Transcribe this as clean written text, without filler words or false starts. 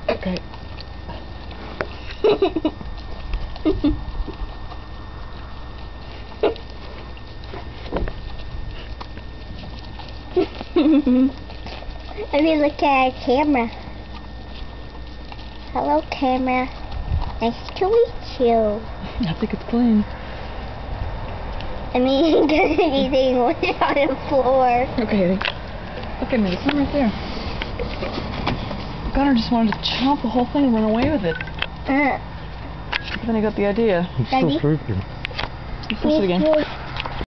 Okay. Let me look at our camera. Hello, camera. Nice to meet you. I think it's clean. I mean, does anything on the floor? Okay. Look at me. It's not right there. Gunnar just wanted to chomp the whole thing and run away with it. But then he got the idea. He's still Daddy? sleeping. Let's push it again.